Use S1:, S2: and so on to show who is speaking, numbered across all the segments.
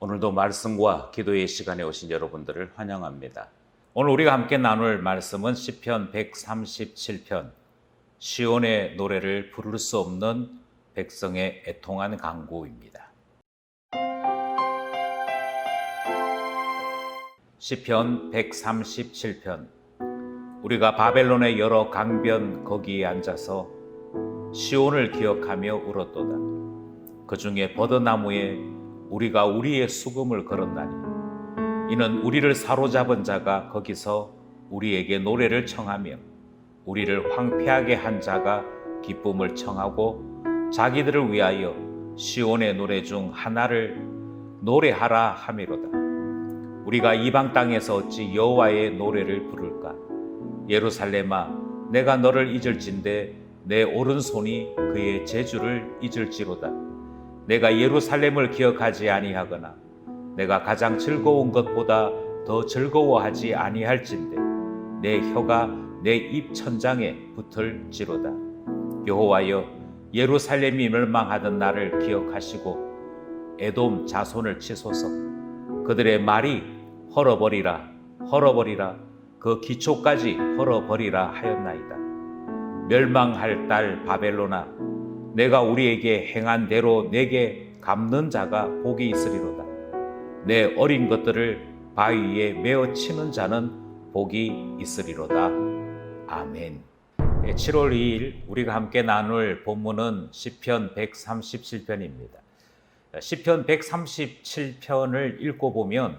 S1: 오늘도 말씀과 기도의 시간에 오신 여러분들을 환영합니다. 오늘 우리가 함께 나눌 말씀은 시편 137편, 시온의 노래를 부를 수 없는 백성의 애통한 간구입니다. 시편 137편, 우리가 바벨론의 여러 강변 거기에 앉아서 시온을 기억하며 울었도다. 그 중에 버드나무에 우리가 우리의 수금을 걸었나니 이는 우리를 사로잡은 자가 거기서 우리에게 노래를 청하며 우리를 황폐하게 한 자가 기쁨을 청하고 자기들을 위하여 시온의 노래 중 하나를 노래하라 함이로다. 우리가 이방 땅에서 어찌 여호와의 노래를 부를까? 예루살렘아, 내가 너를 잊을진대 내 오른손이 그의 재주를 잊을지로다. 내가 예루살렘을 기억하지 아니하거나 내가 가장 즐거운 것보다 더 즐거워하지 아니할진대 내 혀가 내 입 천장에 붙을지로다. 여호와여, 예루살렘이 멸망하던 날을 기억하시고 에돔 자손을 치소서. 그들의 말이 헐어버리라 헐어버리라 그 기초까지 헐어버리라 하였나이다. 멸망할 딸 바벨로나, 내가 우리에게 행한 대로 내게 갚는 자가 복이 있으리로다. 내 어린 것들을 바위에 메어 치는 자는 복이 있으리로다. 아멘. 7월 2일 우리가 함께 나눌 본문은 시편 137편입니다. 시편 137편을 읽고 보면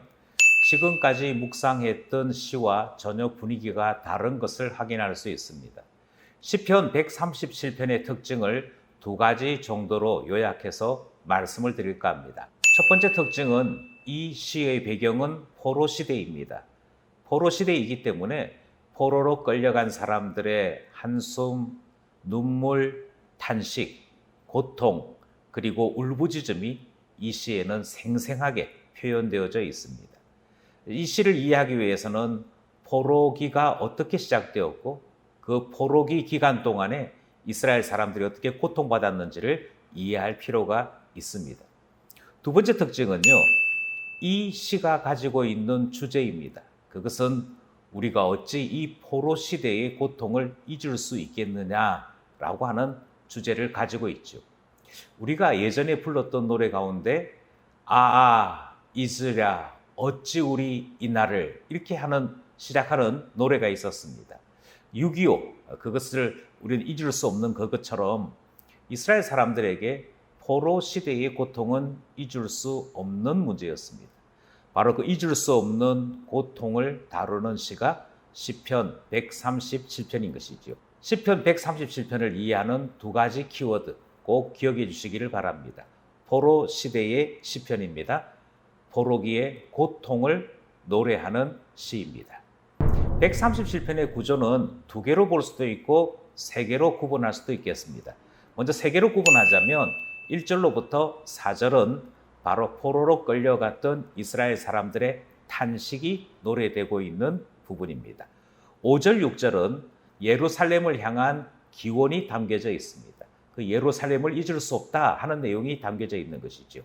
S1: 지금까지 묵상했던 시와 전혀 분위기가 다른 것을 확인할 수 있습니다. 시편 137편의 특징을 두 가지 정도로 요약해서 말씀을 드릴까 합니다. 첫 번째 특징은 이 시의 배경은 포로 시대입니다. 포로 시대이기 때문에 포로로 끌려간 사람들의 한숨, 눈물, 탄식, 고통, 그리고 울부짖음이 이 시에는 생생하게 표현되어져 있습니다. 이 시를 이해하기 위해서는 포로기가 어떻게 시작되었고 그 포로기 기간 동안에 이스라엘 사람들이 어떻게 고통받았는지를 이해할 필요가 있습니다. 두 번째 특징은요, 이 시가 가지고 있는 주제입니다. 그것은 우리가 어찌 이 포로 시대의 고통을 잊을 수 있겠느냐라고 하는 주제를 가지고 있죠. 우리가 예전에 불렀던 노래 가운데 이스라 어찌 우리 이날을 이렇게 시작하는 노래가 있었습니다. 6.25 그것을 우리는 잊을 수 없는 그것처럼 이스라엘 사람들에게 포로 시대의 고통은 잊을 수 없는 문제였습니다. 바로 그 잊을 수 없는 고통을 다루는 시가 시편 137편인 것이죠. 시편 137편을 이해하는 두 가지 키워드 꼭 기억해 주시기를 바랍니다. 포로 시대의 시편입니다. 포로기의 고통을 노래하는 시입니다. 137편의 구조는 두 개로 볼 수도 있고 세 개로 구분할 수도 있겠습니다. 먼저 세 개로 구분하자면 1절로부터 4절은 바로 포로로 끌려갔던 이스라엘 사람들의 탄식이 노래되고 있는 부분입니다. 5절, 6절은 예루살렘을 향한 기원이 담겨져 있습니다. 그 예루살렘을 잊을 수 없다 하는 내용이 담겨져 있는 것이죠.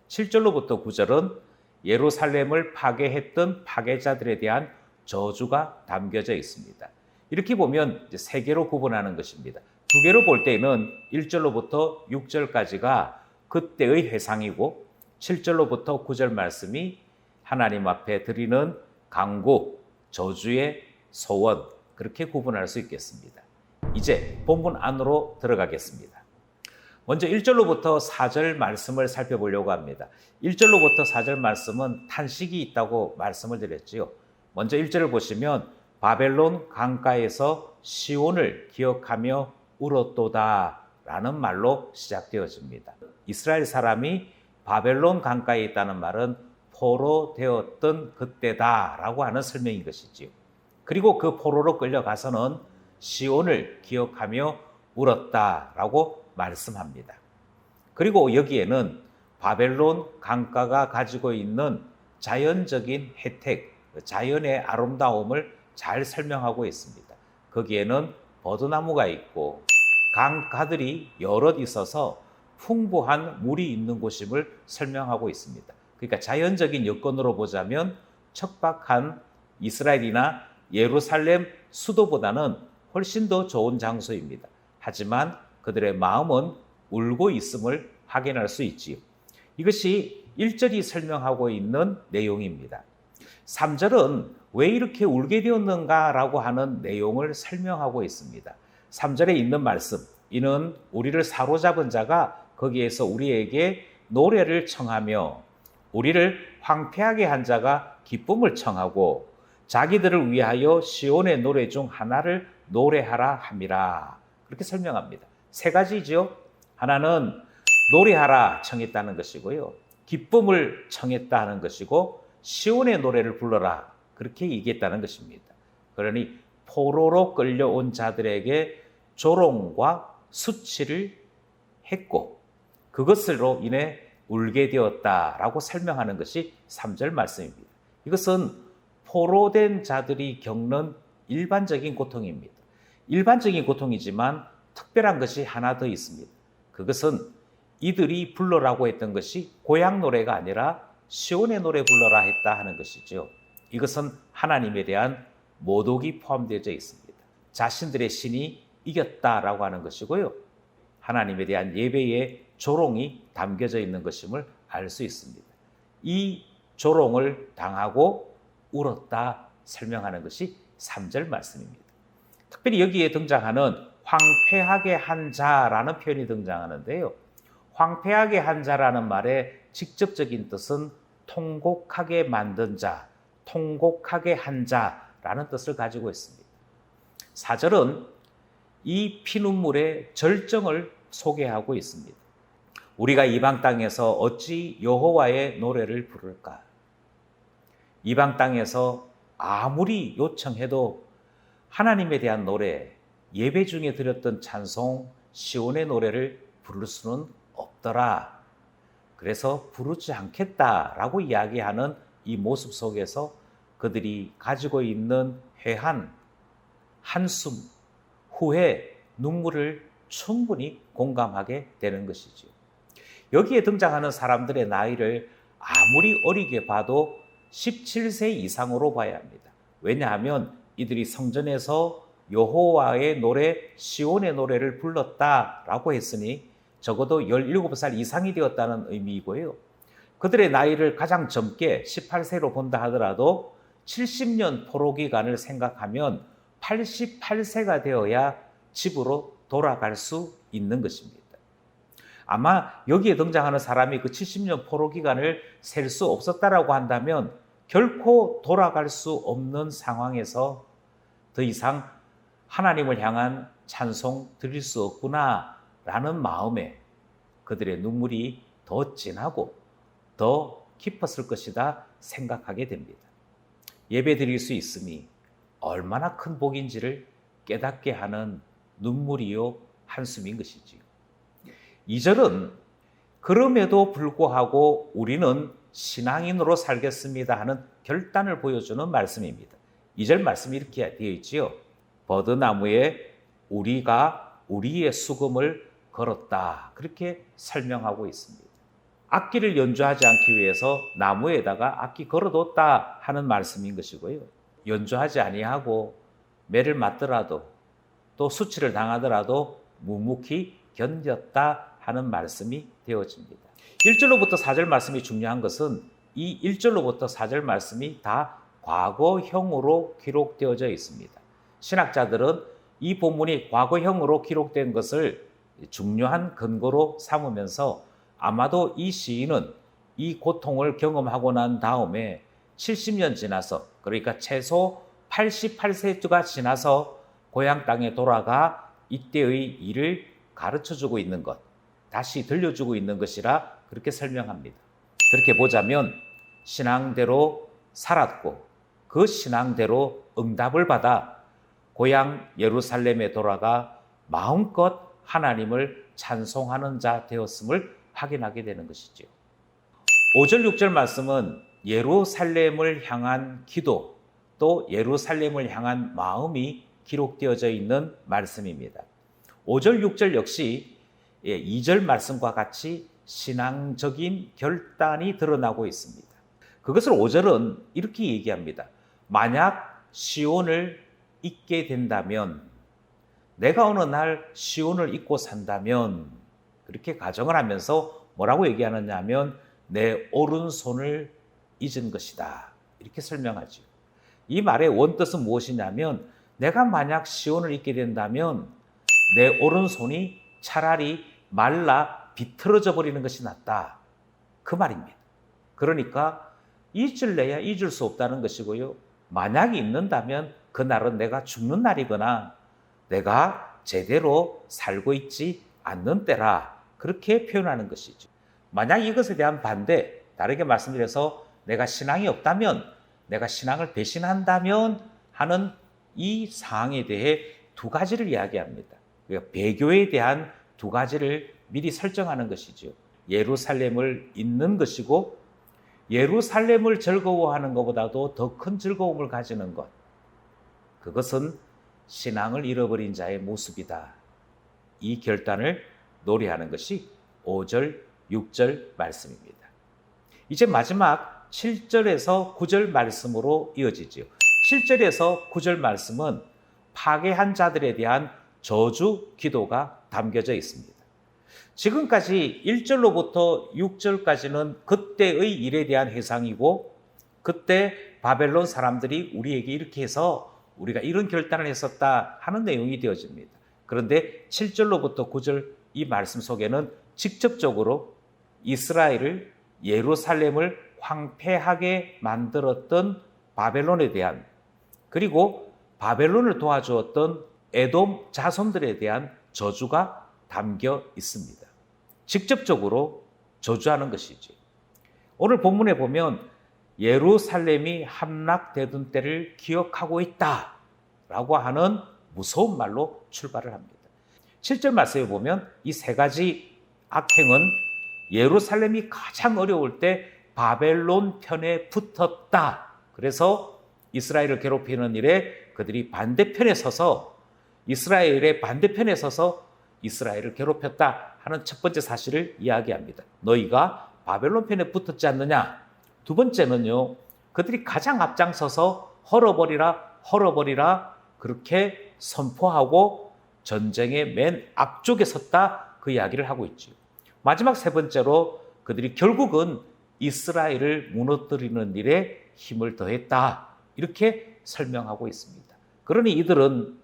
S1: 7절로부터 9절은 예루살렘을 파괴했던 파괴자들에 대한 저주가 담겨져 있습니다. 이렇게 보면 이제 세 개로 구분하는 것입니다. 두 개로 볼 때는 1절로부터 6절까지가 그때의 회상이고 7절로부터 9절 말씀이 하나님 앞에 드리는 간구, 저주의 소원, 그렇게 구분할 수 있겠습니다. 이제 본문 안으로 들어가겠습니다. 먼저 1절로부터 4절 말씀을 살펴보려고 합니다. 1절로부터 4절 말씀은 탄식이 있다고 말씀을 드렸지요. 먼저 1절을 보시면 바벨론 강가에서 시온을 기억하며 울었도다 라는 말로 시작되어집니다. 이스라엘 사람이 바벨론 강가에 있다는 말은 포로 되었던 그때다 라고 하는 설명인 것이지요. 그리고 그 포로로 끌려가서는 시온을 기억하며 울었다 라고 말씀합니다. 그리고 여기에는 바벨론 강가가 가지고 있는 자연적인 혜택, 자연의 아름다움을 잘 설명하고 있습니다. 거기에는 버드나무가 있고 강가들이 여럿 있어서 풍부한 물이 있는 곳임을 설명하고 있습니다. 그러니까 자연적인 여건으로 보자면 척박한 이스라엘이나 예루살렘 수도보다는 훨씬 더 좋은 장소입니다. 하지만 그들의 마음은 울고 있음을 확인할 수 있지요. 이것이 1절이 설명하고 있는 내용입니다. 3절은 왜 이렇게 울게 되었는가라고 하는 내용을 설명하고 있습니다. 3절에 있는 말씀, 이는 우리를 사로잡은 자가 거기에서 우리에게 노래를 청하며 우리를 황폐하게 한 자가 기쁨을 청하고 자기들을 위하여 시온의 노래 중 하나를 노래하라 함이라. 그렇게 설명합니다. 세 가지죠. 하나는 노래하라 청했다는 것이고요. 기쁨을 청했다 하는 것이고 시온의 노래를 불러라. 그렇게 얘기했다는 것입니다. 그러니 포로로 끌려온 자들에게 조롱과 수치를 했고 그것으로 인해 울게 되었다라고 설명하는 것이 3절 말씀입니다. 이것은 포로된 자들이 겪는 일반적인 고통입니다. 일반적인 고통이지만 특별한 것이 하나 더 있습니다. 그것은 이들이 불러라고 했던 것이 고향 노래가 아니라 시온의 노래 불러라 했다 하는 것이죠. 이것은 하나님에 대한 모독이 포함되어 있습니다. 자신들의 신이 이겼다라고 하는 것이고요. 하나님에 대한 예배의 조롱이 담겨져 있는 것임을 알 수 있습니다. 이 조롱을 당하고 울었다 설명하는 것이 3절 말씀입니다. 특별히 여기에 등장하는 황폐하게 한 자라는 표현이 등장하는데요. 황폐하게 한 자라는 말의 직접적인 뜻은 통곡하게 만든 자, 통곡하게 한 자라는 뜻을 가지고 있습니다. 4절은 이 피눈물의 절정을 소개하고 있습니다. 우리가 이방 땅에서 어찌 여호와의 노래를 부를까? 이방 땅에서 아무리 요청해도 하나님에 대한 노래, 예배 중에 드렸던 찬송, 시온의 노래를 부를 수는 없더라. 그래서 부르지 않겠다라고 이야기하는 이 모습 속에서 그들이 가지고 있는 회한, 한숨, 후회, 눈물을 충분히 공감하게 되는 것이죠. 여기에 등장하는 사람들의 나이를 아무리 어리게 봐도 17세 이상으로 봐야 합니다. 왜냐하면 이들이 성전에서 여호와의 노래, 시온의 노래를 불렀다라고 했으니 적어도 17살 이상이 되었다는 의미이고요. 그들의 나이를 가장 젊게 18세로 본다 하더라도 70년 포로 기간을 생각하면 88세가 되어야 집으로 돌아갈 수 있는 것입니다. 아마 여기에 등장하는 사람이 그 70년 포로 기간을 셀 수 없었다라고 한다면 결코 돌아갈 수 없는 상황에서 더 이상 하나님을 향한 찬송 드릴 수 없구나라는 마음에 그들의 눈물이 더 진하고 더 깊었을 것이다 생각하게 됩니다. 예배 드릴 수 있음이 얼마나 큰 복인지를 깨닫게 하는 눈물이요 한숨인 것이지요. 2절은 그럼에도 불구하고 우리는 신앙인으로 살겠습니다 하는 결단을 보여주는 말씀입니다. 2절 말씀이 이렇게 되어 있지요. 버드나무에 우리가 우리의 수금을 걸었다. 그렇게 설명하고 있습니다. 악기를 연주하지 않기 위해서 나무에다가 악기 걸어뒀다 하는 말씀인 것이고요. 연주하지 아니하고 매를 맞더라도 또 수치를 당하더라도 묵묵히 견뎠다 하는 말씀이 되어집니다. 1절로부터 4절 말씀이 중요한 것은 이 1절로부터 4절 말씀이 다 과거형으로 기록되어져 있습니다. 신학자들은 이 본문이 과거형으로 기록된 것을 중요한 근거로 삼으면서 아마도 이 시인은 이 고통을 경험하고 난 다음에 70년 지나서 그러니까 최소 88세가 지나서 고향 땅에 돌아가 이때의 일을 가르쳐주고 있는 것, 다시 들려주고 있는 것이라 그렇게 설명합니다. 그렇게 보자면 신앙대로 살았고 그 신앙대로 응답을 받아 고향 예루살렘에 돌아가 마음껏 하나님을 찬송하는 자 되었음을 확인하게 되는 것이죠. 5절 6절 말씀은 예루살렘을 향한 기도 또 예루살렘을 향한 마음이 기록되어져 있는 말씀입니다. 5절 6절 역시 2절 말씀과 같이 신앙적인 결단이 드러나고 있습니다. 그것을 5절은 이렇게 얘기합니다. 만약 시온을 잊게 된다면, 내가 어느 날 시온을 잊고 산다면, 그렇게 가정을 하면서 뭐라고 얘기하느냐 하면 내 오른손을 잊은 것이다, 이렇게 설명하죠. 이 말의 원뜻은 무엇이냐면 내가 만약 시온을 잊게 된다면 내 오른손이 차라리 말라 비틀어져 버리는 것이 낫다, 그 말입니다. 그러니까 잊을래야 잊을 수 없다는 것이고요. 만약에 잊는다면 그날은 내가 죽는 날이거나 내가 제대로 살고 있지 않는 때라, 그렇게 표현하는 것이죠. 만약 이것에 대한 반대, 다르게 말씀드려서 내가 신앙이 없다면, 내가 신앙을 배신한다면 하는 이 사항에 대해 두 가지를 이야기합니다. 그러니까 배교에 대한 두 가지를 미리 설정하는 것이죠. 예루살렘을 잊는 것이고, 예루살렘을 즐거워하는 것보다도 더 큰 즐거움을 가지는 것, 그것은 신앙을 잃어버린 자의 모습이다. 이 결단을 노래하는 것이 5절, 6절 말씀입니다. 이제 마지막 7절에서 9절 말씀으로 이어지지요. 7절에서 9절 말씀은 파괴한 자들에 대한 저주 기도가 담겨져 있습니다. 지금까지 1절로부터 6절까지는 그때의 일에 대한 회상이고, 그때 바벨론 사람들이 우리에게 이렇게 해서 우리가 이런 결단을 했었다 하는 내용이 되어집니다. 그런데 7절로부터 9절 이 말씀 속에는 직접적으로 이스라엘을, 예루살렘을 황폐하게 만들었던 바벨론에 대한, 그리고 바벨론을 도와주었던 에돔 자손들에 대한 저주가 담겨 있습니다. 직접적으로 저주하는 것이지. 오늘 본문에 보면 예루살렘이 함락되던 때를 기억하고 있다라고 하는 무서운 말로 출발을 합니다. 7절 말씀에 보면 이 세 가지 악행은 예루살렘이 가장 어려울 때 바벨론 편에 붙었다. 그래서 이스라엘을 괴롭히는 일에 그들이 반대편에 서서, 이스라엘의 반대편에 서서 이스라엘을 괴롭혔다 하는 첫 번째 사실을 이야기합니다. 너희가 바벨론 편에 붙었지 않느냐. 두 번째는요, 그들이 가장 앞장서서 헐어버리라 그렇게 선포하고 전쟁의 맨 앞쪽에 섰다, 그 이야기를 하고 있죠. 마지막 세 번째로 그들이 결국은 이스라엘을 무너뜨리는 일에 힘을 더했다, 이렇게 설명하고 있습니다. 그러니 이들은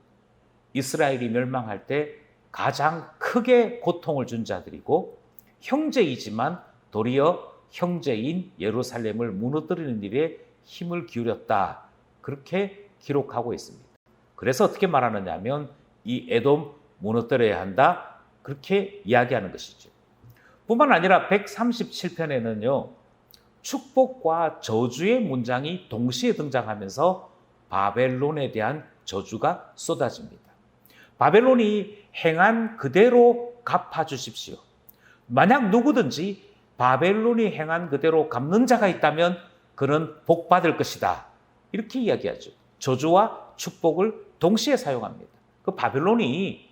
S1: 이스라엘이 멸망할 때 가장 크게 고통을 준 자들이고, 형제이지만 도리어 형제인 예루살렘을 무너뜨리는 일에 힘을 기울였다, 그렇게 기록하고 있습니다. 그래서 어떻게 말하느냐 하면 이 에돔 무너뜨려야 한다, 그렇게 이야기하는 것이죠. 뿐만 아니라 137편에는요 축복과 저주의 문장이 동시에 등장하면서 바벨론에 대한 저주가 쏟아집니다. 바벨론이 행한 그대로 갚아주십시오. 만약 누구든지 바벨론이 행한 그대로 갚는 자가 있다면 그는 복받을 것이다, 이렇게 이야기하죠. 저주와 축복을 동시에 사용합니다. 그 바벨론이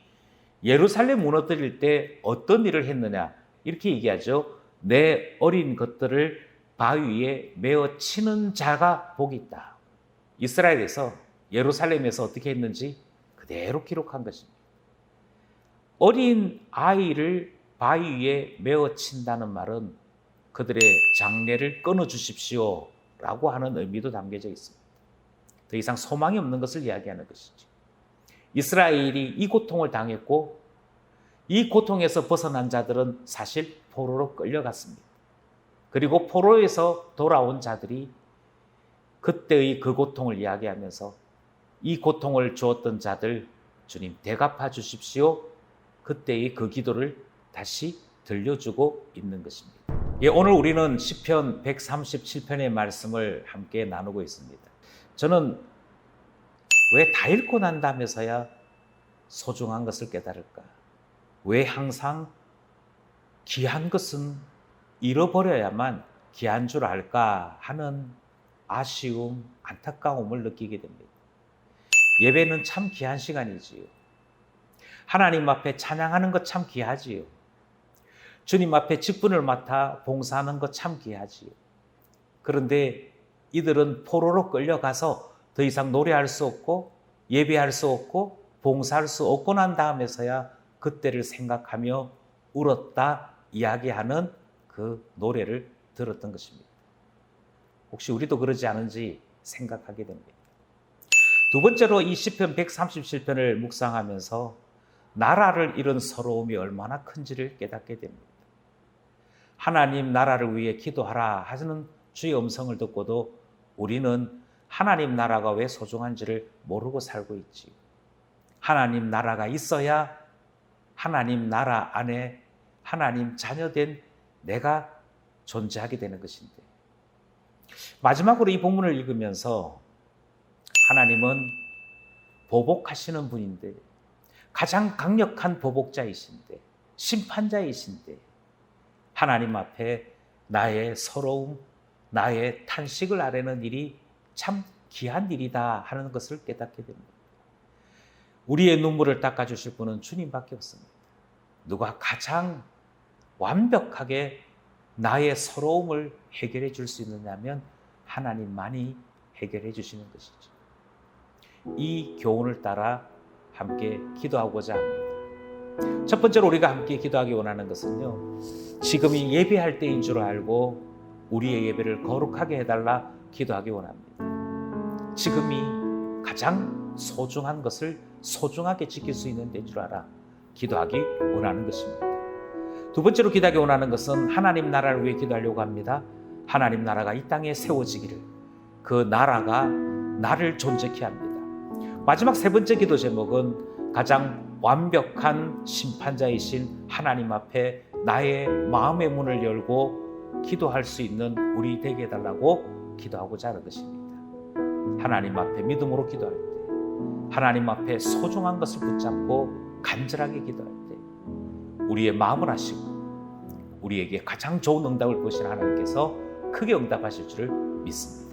S1: 예루살렘 무너뜨릴 때 어떤 일을 했느냐, 이렇게 얘기하죠. 내 어린 것들을 바위에 메어 치는 자가 복이 있다. 이스라엘에서, 예루살렘에서 어떻게 했는지 그대로 기록한 것입니다. 어린 아이를 바위 위에 메어 친다는 말은 그들의 장래를 끊어주십시오 라고 하는 의미도 담겨져 있습니다. 더 이상 소망이 없는 것을 이야기하는 것이죠. 이스라엘이 이 고통을 당했고, 이 고통에서 벗어난 자들은 사실 포로로 끌려갔습니다. 그리고 포로에서 돌아온 자들이 그때의 그 고통을 이야기하면서 이 고통을 주었던 자들, 주님 대갚아 주십시오, 그때의 그 기도를 다시 들려주고 있는 것입니다. 예, 오늘 우리는 시편 137편의 말씀을 함께 나누고 있습니다. 저는 왜 다 읽고 난 다음에서야 소중한 것을 깨달을까? 왜 항상 귀한 것은 잃어버려야만 귀한 줄 알까 하는 아쉬움, 안타까움을 느끼게 됩니다. 예배는 참 귀한 시간이지요. 하나님 앞에 찬양하는 것 참 귀하지요. 주님 앞에 직분을 맡아 봉사하는 것 참 귀하지요. 그런데 이들은 포로로 끌려가서 더 이상 노래할 수 없고 예배할 수 없고 봉사할 수 없고 난 다음에서야 그때를 생각하며 울었다 이야기하는 그 노래를 들었던 것입니다. 혹시 우리도 그러지 않은지 생각하게 됩니다. 두 번째로 이 시편 137편을 묵상하면서 나라를 잃은 서러움이 얼마나 큰지를 깨닫게 됩니다. 하나님 나라를 위해 기도하라 하시는 주의 음성을 듣고도 우리는 하나님 나라가 왜 소중한지를 모르고 살고 있지요. 하나님 나라가 있어야 하나님 나라 안에 하나님 자녀된 내가 존재하게 되는 것인데, 마지막으로 이 본문을 읽으면서 하나님은 보복하시는 분인데, 가장 강력한 보복자이신데, 심판자이신데, 하나님 앞에 나의 서러움, 나의 탄식을 아뢰는 일이 참 귀한 일이다 하는 것을 깨닫게 됩니다. 우리의 눈물을 닦아주실 분은 주님밖에 없습니다. 누가 가장 완벽하게 나의 서러움을 해결해 줄 수 있느냐면 하나님만이 해결해 주시는 것이죠. 이 교훈을 따라 함께 기도하고자 합니다. 첫 번째로 우리가 함께 기도하기 원하는 것은요, 지금이 예배할 때인 줄 알고 우리의 예배를 거룩하게 해달라 기도하기 원합니다. 지금이 가장 소중한 것을 소중하게 지킬 수 있는 때인 줄 알아 기도하기 원하는 것입니다. 두 번째로 기도하기 원하는 것은 하나님 나라를 위해 기도하려고 합니다. 하나님 나라가 이 땅에 세워지기를, 그 나라가 나를 존재케 합니다. 마지막 세 번째 기도 제목은 가장 완벽한 심판자이신 하나님 앞에 나의 마음의 문을 열고 기도할 수 있는 우리 되게 해달라고 기도하고자 하는 것입니다. 하나님 앞에 믿음으로 기도할 때, 하나님 앞에 소중한 것을 붙잡고 간절하게 기도할 때 우리의 마음을 아시고 우리에게 가장 좋은 응답을 보신 하나님께서 크게 응답하실 줄을 믿습니다.